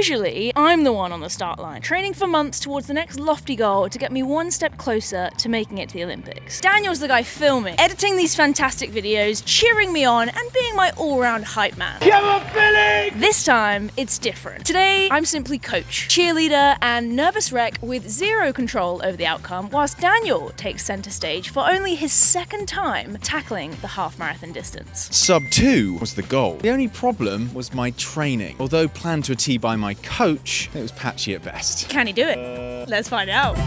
Usually, I'm the one on the start line, training for months towards the next lofty goal to get me one step closer to making it to the Olympics. Daniel's the guy filming, editing these fantastic videos, cheering me on, and being my all-round hype man. Come on, Phily! This time, it's different. Today, I'm simply coach, cheerleader, and nervous wreck with zero control over the outcome, whilst Daniel takes center stage for only his second time tackling the half marathon distance. Sub 2 was the goal. The only problem was my training. Although planned to a T by my coach, it was patchy at best. Can he do it? Let's find out.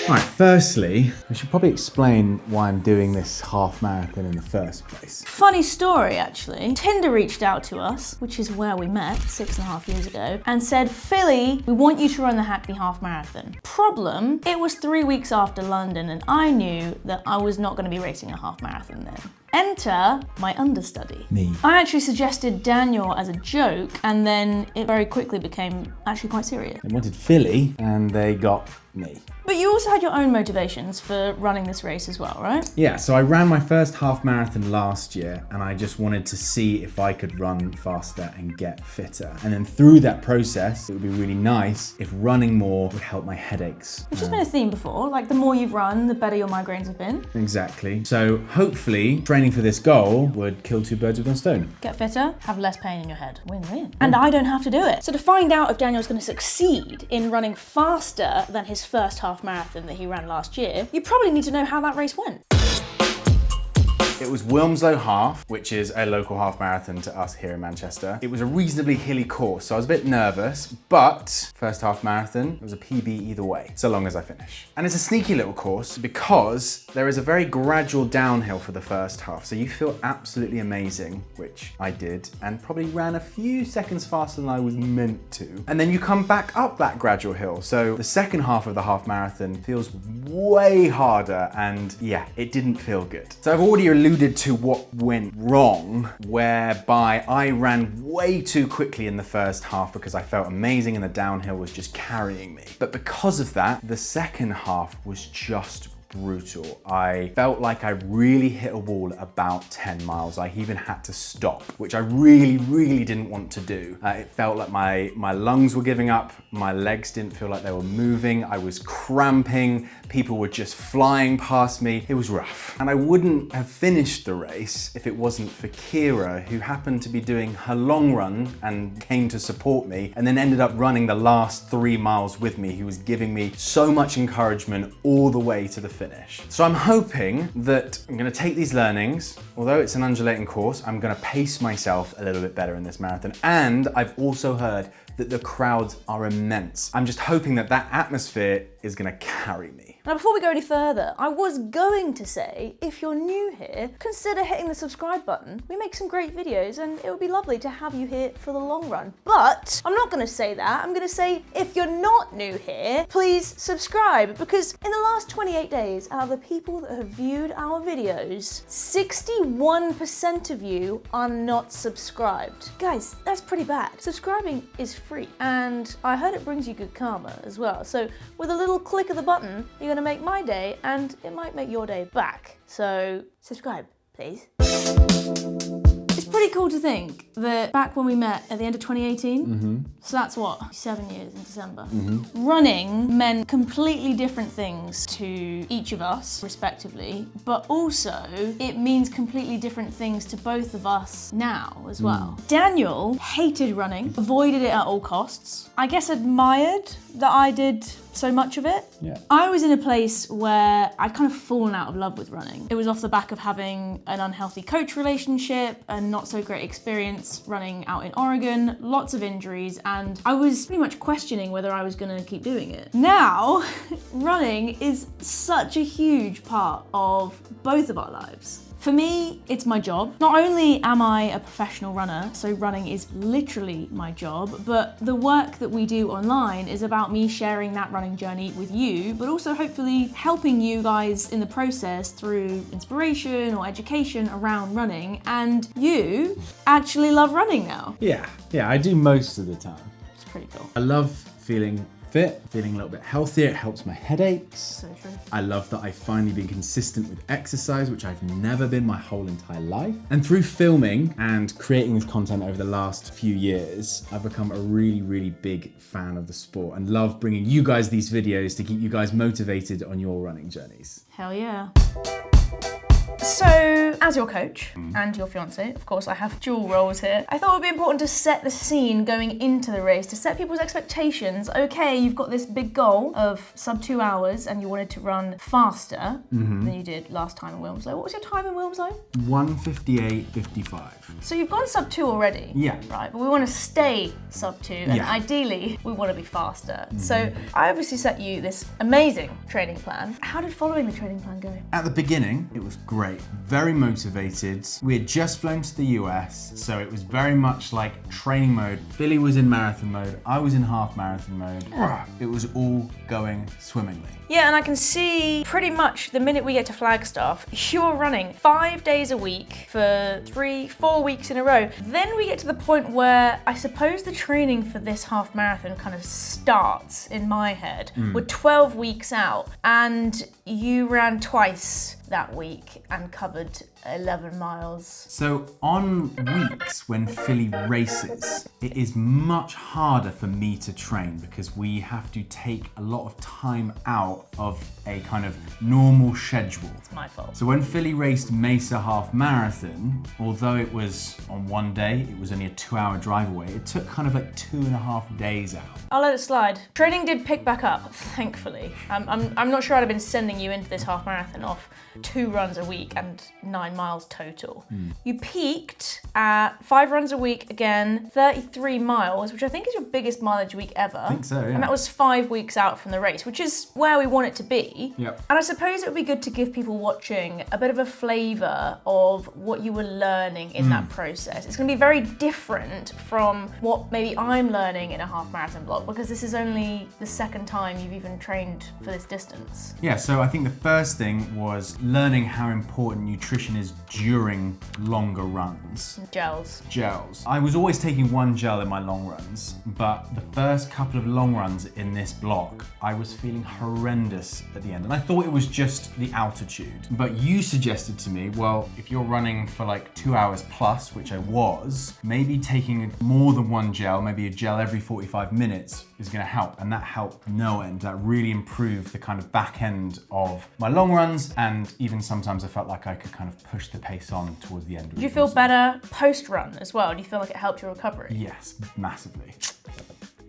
Alright, firstly, I should probably explain why I'm doing this half marathon in the first place. Funny story, actually. Tinder reached out to us, which is where we met 6.5 years ago, and said, Phily, we want you to run the Hackney Half Marathon. Problem, it was 3 weeks after London, and I knew that I was not going to be racing a half marathon then. Enter my understudy. Me. I actually suggested Daniel as a joke, and then it very quickly became actually quite serious. They wanted Philly, and they got me. But you also had your own motivations for running this race as well, right? Yeah, so I ran my first half marathon last year, and I just wanted to see if I could run faster and get fitter. And then through that process, it would be really nice if running more would help my headaches. Which has been a theme before, like the more you've run, the better your migraines have been. Exactly. So hopefully, training for this goal would kill two birds with one stone. Get fitter, have less pain in your head. Win-win. And I don't have to do it. So to find out if Daniel's going to succeed in running faster than his first half marathon that he ran last year, you probably need to know how that race went. It was Wilmslow Half, which is a local half marathon to us here in Manchester. It was a reasonably hilly course, so I was a bit nervous, but first half marathon, it was a PB either way, so long as I finish. And it's a sneaky little course because there is a very gradual downhill for the first half, so you feel absolutely amazing, which I did, and probably ran a few seconds faster than I was meant to. And then you come back up that gradual hill, so the second half of the half marathon feels way harder, and yeah, it didn't feel good. So I've already alluded to what went wrong, whereby I ran way too quickly in the first half because I felt amazing and the downhill was just carrying me. But because of that, the second half was just brutal. I felt like I really hit a wall at about 10 miles. I even had to stop, which I really didn't want to do. It felt like my lungs were giving up, my legs didn't feel like they were moving, I was cramping, people were just flying past me. It was rough. And I wouldn't have finished the race if it wasn't for Kira, who happened to be doing her long run and came to support me, and then ended up running the last 3 miles with me. He was giving me so much encouragement all the way to the finish. So I'm hoping that I'm gonna take these learnings, although it's an undulating course, I'm gonna pace myself a little bit better in this marathon. And I've also heard that the crowds are immense. I'm just hoping that that atmosphere is gonna carry me. Now before we go any further, I was going to say, if you're new here, consider hitting the subscribe button. We make some great videos and it would be lovely to have you here for the long run. But I'm not gonna say that, I'm gonna say, if you're not new here, please subscribe, because in the last 28 days, out of the people that have viewed our videos, 61% of you are not subscribed. Guys, that's pretty bad. Subscribing is free, and I heard it brings you good karma as well. So with a little click of the button, you're gonna make my day, and it might make your day back. So subscribe, please. It's pretty cool to think that back when we met at the end of 2018, so that's what, 7 years in December, running meant completely different things to each of us, respectively, but also it means completely different things to both of us now as well. Daniel hated running, avoided it at all costs. I guess admired that I did so much of it. Yeah. I was in a place where I'd kind of fallen out of love with running. It was off the back of having an unhealthy coach relationship, a not so great experience running out in Oregon, lots of injuries, and I was pretty much questioning whether I was gonna keep doing it. Now, running is such a huge part of both of our lives. For me, it's my job. Not only am I a professional runner, so running is literally my job, but the work that we do online is about me sharing that running journey with you, but also hopefully helping you guys in the process through inspiration or education around running, and you actually love running now. Yeah, I do most of the time. It's pretty cool. I love feeling fit, feeling a little bit healthier. It helps my headaches. So true. I love that I've finally been consistent with exercise, which I've never been my whole entire life. And through filming and creating this content over the last few years, I've become a really, really big fan of the sport and love bringing you guys these videos to keep you guys motivated on your running journeys. Hell yeah. So, as your coach and your fiance, of course, I have dual roles here. I thought it would be important to set the scene going into the race, to set people's expectations. Okay, you've got this big goal of sub 2 hours and you wanted to run faster than you did last time in Wilmslow. What was your time in Wilmslow? 1:58.55. So you've gone sub 2 already. Yeah. Right, but we want to stay sub 2 and Yeah. ideally we want to be faster. So I obviously set you this amazing training plan. How did following the training plan go? At the beginning, it was great. Very motivated. We had just flown to the US, so it was very much like training mode. Phily was in marathon mode. I was in half marathon mode. It was all going swimmingly. Yeah, and I can see pretty much the minute we get to Flagstaff, you're running 5 days a week for 3-4 weeks in a row. Then we get to the point where I suppose the training for this half marathon kind of starts in my head. We're 12 weeks out and you ran twice that week and covered 11 miles. So on weeks when Phily races, it is much harder for me to train because we have to take a lot of time out of a kind of normal schedule. It's my fault. So when Phily raced Mesa Half Marathon, although it was on one day, it was only a 2-hour drive away, it took kind of like 2.5 days out. I'll let it slide. Training did pick back up, thankfully. I'm not sure I'd have been sending you into this half marathon off 2 runs a week and 9 miles total. You peaked at 5 runs a week again, 33 miles, which I think is your biggest mileage week ever. I think so, yeah. And that was 5 weeks out from the race, which is where we want it to be. Yep. And I suppose it would be good to give people watching a bit of a flavour of what you were learning in that process. It's going to be very different from what maybe I'm learning in a half marathon blog, because this is only the second time you've even trained for this distance. Yeah, so I think the first thing was learning how important nutrition is during longer runs. Gels. Gels. I was always taking one gel in my long runs, but the first couple of long runs in this block, I was feeling horrendous at the end. And I thought it was just the altitude. But you suggested to me, well, if you're running for like 2 hours plus, which I was, maybe taking more than one gel, maybe a gel every 45 minutes is gonna help. And that helped no end. That really improved the kind of back end of my long runs. And even sometimes I felt like I could kind of push the pace on towards the end. Did you feel better post-run as well? Do you feel like it helped your recovery? Yes, massively.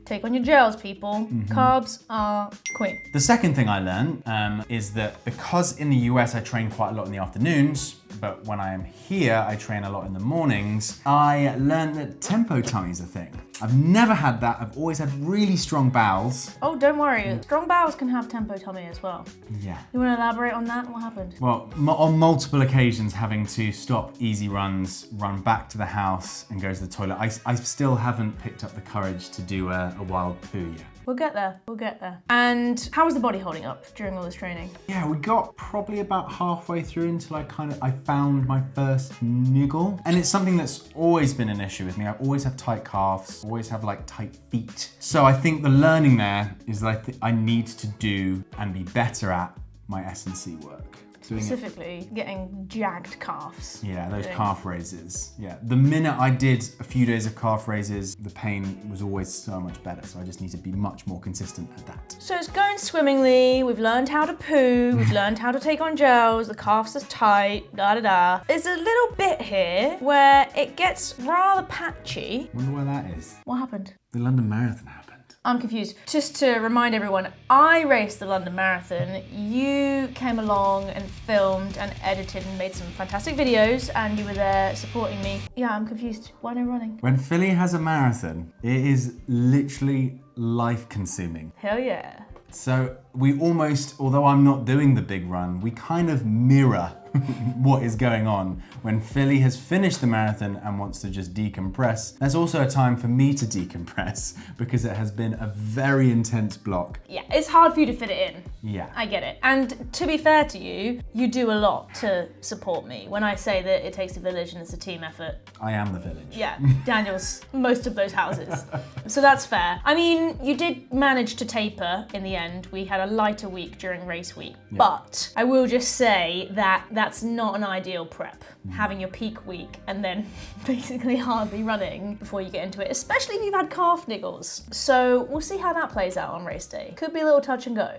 Take on your gels, people. Carbs are queen. The second thing I learned is that because in the US I train quite a lot in the afternoons, but when I am here I train a lot in the mornings, I learned that tempo tummy is a thing. I've never had that. I've always had really strong bowels. Oh, don't worry. Strong bowels can have tempo tummy as well. Yeah. You want to elaborate on that? What happened? Well, on multiple occasions having to stop easy runs, run back to the house and go to the toilet. I still haven't picked up the courage to do a wild poo yet. We'll get there. We'll get there. And how was the body holding up during all this training? Yeah, we got probably about halfway through until I found my first niggle. And it's something that's always been an issue with me. I always have tight calves, always have like tight feet. So I think the learning there is that I need to do and be better at my S&C work. Specifically, getting jagged calves. Yeah, those calf raises. Yeah, the minute I did a few days of calf raises, the pain was always so much better. So I just need to be much more consistent at that. So it's going swimmingly. We've learned how to poo. We've learned how to take on gels. The calves are tight. Da da da. There's a little bit here where it gets rather patchy. Wonder why that is. What happened? The London Marathon happened. I'm confused. Just to remind everyone, I raced the London Marathon. You came along and filmed and edited and made some fantastic videos, and you were there supporting me. Yeah, I'm confused. Why no running? When Phily has a marathon, it is literally life-consuming. Hell yeah. So we almost, although I'm not doing the big run, we kind of mirror what is going on. When Phily has finished the marathon and wants to just decompress, there's also a time for me to decompress because it has been a very intense block. Yeah, it's hard for you to fit it in. Yeah. I get it. And to be fair to you, you do a lot to support me. When I say that it takes a village and it's a team effort. I am the village. Yeah, Daniel's most of those houses. So that's fair. I mean, you did manage to taper in the end. We had a lighter week during race week. Yeah. But I will just say that that's not an ideal prep. Having your peak week and then basically hardly running before you get into it, especially if you've had calf niggles. So we'll see how that plays out on race day. Could be a little touch and go.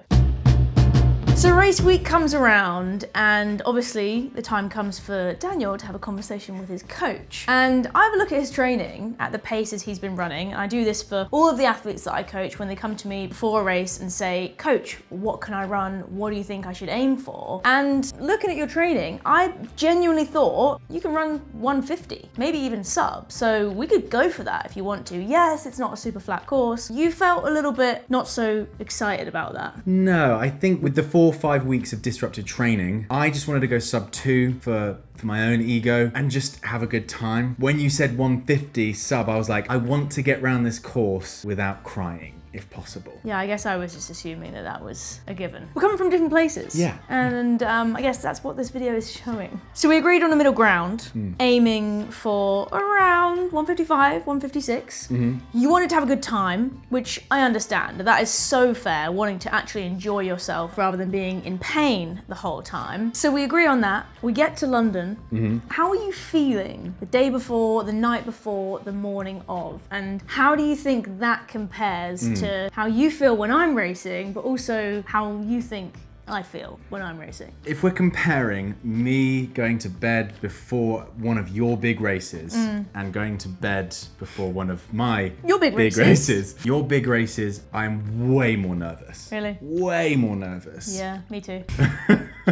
So race week comes around and obviously the time comes for Daniel to have a conversation with his coach. And I have a look at his training at the paces he's been running. I do this for all of the athletes that I coach when they come to me before a race and say, Coach, what can I run? What do you think I should aim for? And looking at your training, I genuinely thought you can run 150, maybe even sub. So we could go for that if you want to. Yes, it's not a super flat course. You felt a little bit not so excited about that. No, I think with the 4 or 5 weeks of disrupted training, I just wanted to go sub 2 for my own ego and just have a good time. When you said 150 sub, I was like, I want to get around this course without crying, if possible. Yeah, I guess I was just assuming that that was a given. We're coming from different places. Yeah. And I guess that's what this video is showing. So we agreed on a middle ground, aiming for around 155, 156. You wanted to have a good time, which I understand. That is so fair, wanting to actually enjoy yourself rather than being in pain the whole time. So we agree on that. We get to London. How are you feeling the day before, the night before, the morning of? And how do you think that compares to how you feel when I'm racing, but also how you think I feel when I'm racing? If we're comparing me going to bed before one of your big races and going to bed before one of my big races, your big races, I'm way more nervous. Really? Way more nervous. Yeah, me too.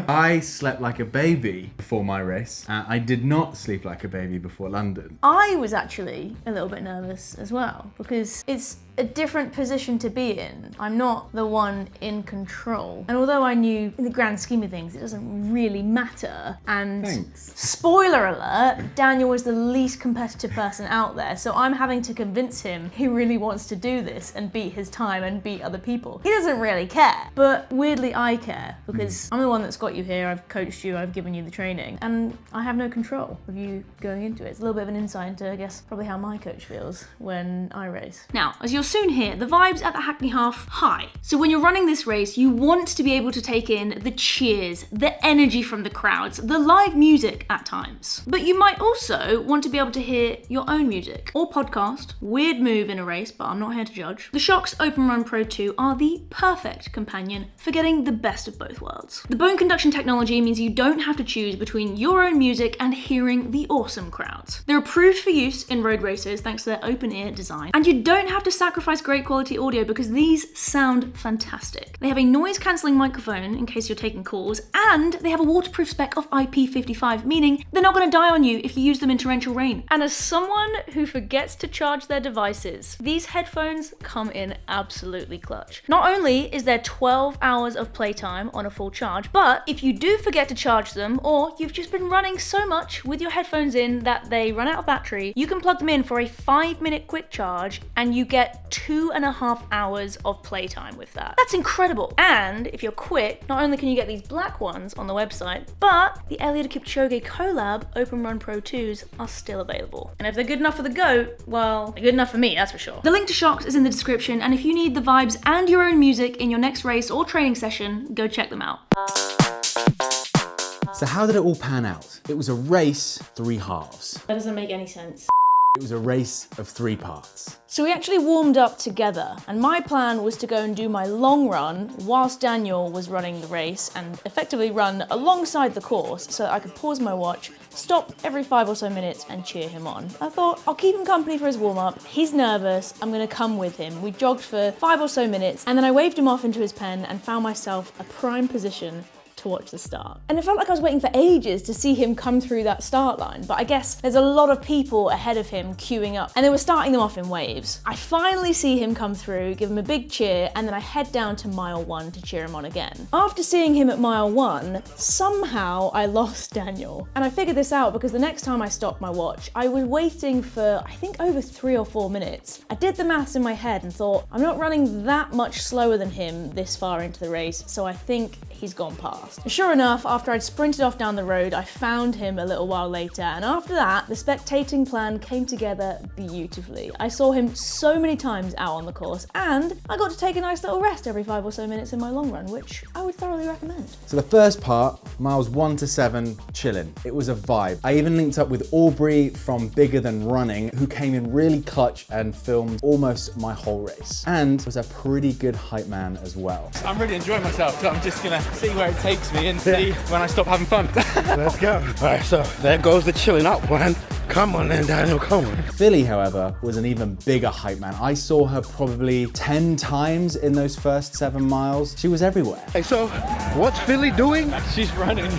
I slept like a baby before my race. I did not sleep like a baby before London. I was actually a little bit nervous as well because it's a different position to be in. I'm not the one in control. And although I knew in the grand scheme of things, it doesn't really matter. And Thanks. Spoiler alert, Daniel was the least competitive person out there. So I'm having to convince him he really wants to do this and beat his time and beat other people. He doesn't really care, but weirdly I care because I'm the one that's got you here. I've coached you, I've given you the training, and I have no control of you going into it. It's a little bit of an insight into, I guess, probably how my coach feels when I race. Now, as you'll soon hear, the vibes at the Hackney Half high. So when you're running this race, you want to be able to take in the cheers, the energy from the crowds, the live music at times. But you might also want to be able to hear your own music or podcast. Weird move in a race, but I'm not here to judge. The Shokz Open Run Pro 2 are the perfect companion for getting the best of both worlds. The bone conduction technology means you don't have to choose between your own music and hearing the awesome crowds. They're approved for use in road races thanks to their open ear design, and you don't have to sacrifice great quality audio because these sound fantastic. They have a noise cancelling microphone in case you're taking calls, and they have a waterproof spec of IP55, meaning they're not going to die on you if you use them in torrential rain. And as someone who forgets to charge their devices, these headphones come in absolutely clutch. Not only is there 12 hours of playtime on a full charge, but if you do forget to charge them, or you've just been running so much with your headphones in that they run out of battery, you can plug them in for a 5-minute quick charge and you get 2.5 hours of playtime with that. That's incredible. And if you're quick, not only can you get these black ones on the website, but the Eliud Kipchoge collab Open Run Pro 2s are still available. And if they're good enough for the GOAT, well, they're good enough for me, that's for sure. The link to Shokz is in the description, and if you need the vibes and your own music in your next race or training session, go check them out. So how did it all pan out? It was a race, 3 halves. That doesn't make any sense. It was a race of 3 parts. So we actually warmed up together, and my plan was to go and do my long run whilst Daniel was running the race and effectively run alongside the course so that I could pause my watch, stop every 5 or so minutes and cheer him on. I thought, I'll keep him company for his warm-up. He's nervous, I'm gonna come with him. We jogged for 5 or so minutes, and then I waved him off into his pen and found myself a prime position to watch the start. And it felt like I was waiting for ages to see him come through that start line, but I guess there's a lot of people ahead of him queuing up, and they were starting them off in waves. I finally see him come through, give him a big cheer, and then I head down to mile 1 to cheer him on again. After seeing him at mile 1, somehow I lost Daniel. And I figured this out because the next time I stopped my watch, I was waiting for, I think, over 3 or 4 minutes. I did the maths in my head and thought, I'm not running that much slower than him this far into the race, so I think he's gone past. Sure enough, after I'd sprinted off down the road, I found him a little while later, and after that, the spectating plan came together beautifully. I saw him so many times out on the course, and I got to take a nice little rest every 5 or so minutes in my long run, which I would thoroughly recommend. So the first part, miles 1 to 7, chilling. It was a vibe. I even linked up with Aubrey from Bigger Than Running, who came in really clutch and filmed almost my whole race, and was a pretty good hype man as well. I'm really enjoying myself, so I'm just gonna see where it takes me and see when I stop having fun. Let's go. All right, so there goes the chilling out plan. Come on then, Daniel, come on. Phily, however, was an even bigger hype man. I saw her probably 10 times in those first 7 miles. She was everywhere. Hey, so what's Phily doing? She's running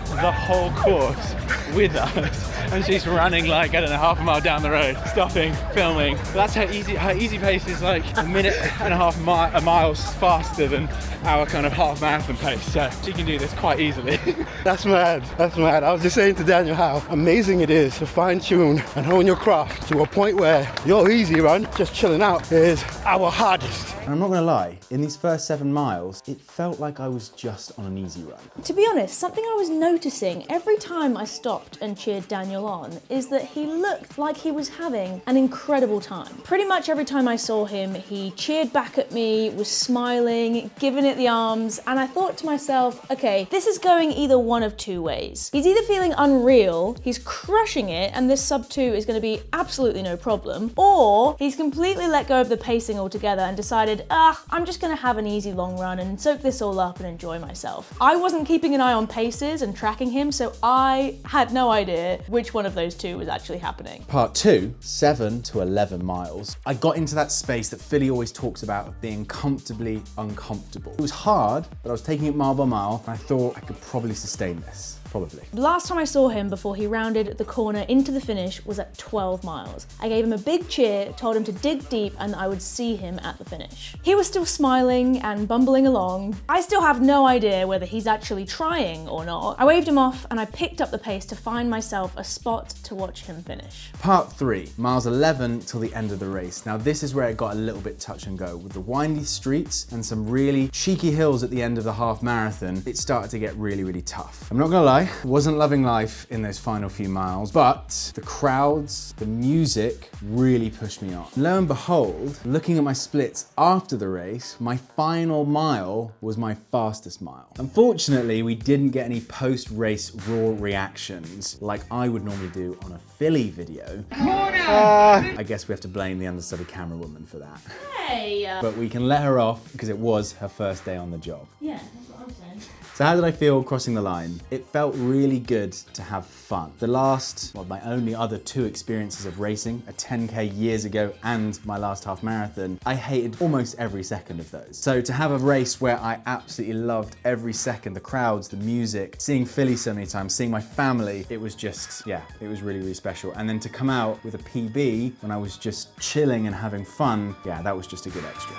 the whole course with us, and she's running like, I don't know, half a mile down the road, stopping, filming. That's her easy pace is like a minute and a half miles faster than our kind of half marathon pace, so she can do this quite easily. That's mad, that's mad. I was just saying to Daniel how amazing it is to fine tune and hone your craft to a point where your easy run, just chilling out, is our hardest. And I'm not gonna lie, in these first 7 miles, it felt like I was just on an easy run. To be honest, something I was noticing every time I stopped and cheered Daniel on is that he looked like he was having an incredible time. Pretty much every time I saw him, he cheered back at me, was smiling, giving it the arms, and I thought to myself, okay, this is going either one of 2 ways. He's either feeling unreal, he's crushing it, and this sub 2 is gonna be absolutely no problem, or he's completely let go of the pacing altogether and decided, I'm just gonna have an easy long run and soak this all up and enjoy myself. I wasn't keeping an eye on paces and tracking him, so I had no idea which one of those 2 was actually happening. Part 2, 7 to 11 miles. I got into that space that Phily always talks about of being comfortably uncomfortable. It was hard, but I was taking it mile by mile, and I thought I could probably sustain this. Probably. The last time I saw him before he rounded the corner into the finish was at 12 miles. I gave him a big cheer, told him to dig deep, and I would see him at the finish. He was still smiling and bumbling along. I still have no idea whether he's actually trying or not. I waved him off and I picked up the pace to find myself a spot to watch him finish. Part 3, miles 11 till the end of the race. Now this is where it got a little bit touch and go. With the windy streets and some really cheeky hills at the end of the half marathon, it started to get really, really tough. I'm not gonna lie, wasn't loving life in those final few miles, but the crowds, the music really pushed me on. Lo and behold, looking at my splits after the race, my final mile was my fastest mile. Unfortunately, we didn't get any post-race raw reactions like I would normally do on a Phily video. I guess we have to blame the understudy camera woman for that. Hey! But we can let her off because it was her first day on the job. Yeah, that's what I'm saying. So how did I feel crossing the line? It felt really good to have fun. The last, well, my only other 2 experiences of racing, a 10K years ago and my last half marathon, I hated almost every second of those. So to have a race where I absolutely loved every second, the crowds, the music, seeing Phily so many times, seeing my family, it was just, yeah, it was really, really special. And then to come out with a PB when I was just chilling and having fun, yeah, that was just a good extra.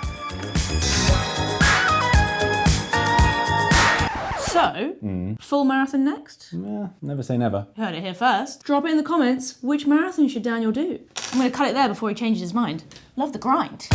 So, full marathon next? Yeah, never say never. You heard it here first. Drop it in the comments, which marathon should Daniel do? I'm gonna cut it there before he changes his mind. Love the grind.